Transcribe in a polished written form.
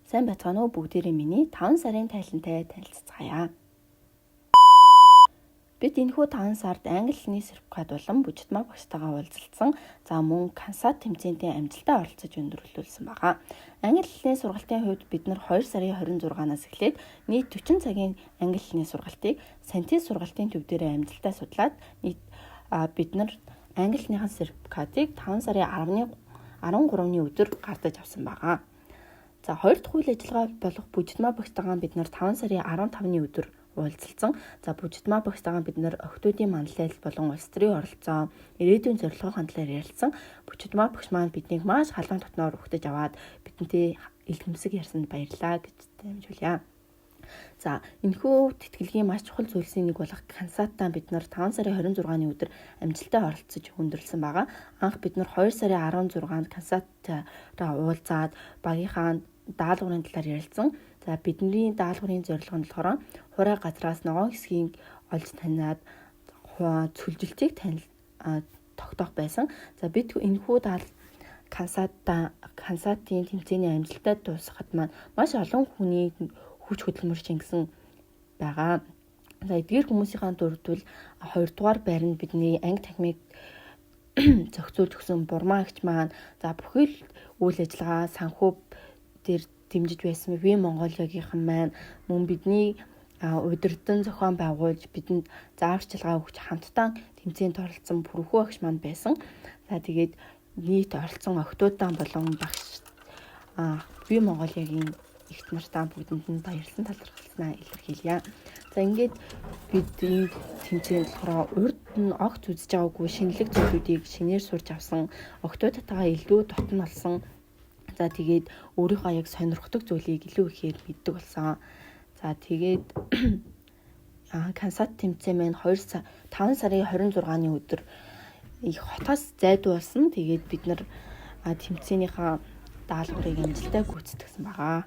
Сайн байцгаана уу бүгдээрээ миний 5 сарын тайлантай танилцгаая. Бид энэхүү 5 сард англи хэлний сертификат болон бүжитмаа багштайгаа уулзалтсан. За мөн Кансат тэмцээний амжилтаа оролцож өндөрлүүлсэн байгаа. Англи хэлний сургалтын хувьд бид нар 2 сарын 26-наас эхлээд нийт 40 цагийн англи хэлний сургалтыг Сантис сургалтын төв дээрээ амжилтаа судлаад бид нар англи хэлнийхэн сертификатыг 5 сарын 13-ны өдөр гардаж авсан байгаа. За хоёр дахь үйл ажиллагаа болох бүжитмаа багштайгаа бид нар 5 сарын 15-ны өдөр уулзалцсан. За бүжитмаа багштайгаа бид нар охтуудын манлайл болон улс төрийн оролцоо, ирээдүйн зорилгын талаар ярилцсан. Бүжитмаа багш маань биднийг маш халуун дотноор өгтөж аваад бидэнтэй илтэмсэг ярьсанд баярлалаа гэж дамжуулъя. За энэхүү тэтгэлгийн маш чухал зүйлсийн нэг болох Кансатаа бид нар 5 сарын 26-ны өдөр амжилтаа оролцож өндөрлсөн байгаа. Анх бид нар 2 сарын 16-нд Кансатаа уулзаад багийнхаа даалгаврын талаар ярилцсан. За бидний даалгаврын зорилго нь болохоор хураа газраас ногоон хэсгийг олж таниад цөлжилтийг тогтоох байсан. За бид энэхүү Кансатын тэмцээний амжилтад дуусгахад маань маш олон хүний хүч хөдөлмөр шингэсэн байгаа. За эдгээр хүмүүсийн дурдвал 2 дугаар байранд бидний анги танхимыг зохицуулж өгсөн Бурмаа агч маань за бүхэл үйл ажиллагаа санхүү дээр дэмжиж байсан Ви Монголиогийнхан маань мөн бидний удирдан зохион байгуулж бидэнд зааварчилгаа өгч хамтдаа тэмцээнд оролцсон Пүрхүү агш маань байсан. За тэгээд нийт оролцсон охтуудаа болон багш Ви Монголиогийн ихт нартаа бүгдэнд нь баярлан талархлаа илэрхийлье. За ингээд бид энэ тэмцээнд болохоор урд нь огт үзэж байгаагүй шинэлэг зүйлүүдийг шинээр сурч авсан, охтуудтайгаа илүү дотн болсон. За тэгээд өөрийнхөө яг сонирхдаг зүйлийг илүү ихээр мэддэг болсон. За тэгээд Кансат тэмцээн маань 5 сарын 26-ны өдөр их хотоос зайдуулсан. Тэгээд бид нар тэмцээнийхээ даалгаврыг амжилттай гүйцэтгэсэн байгаа.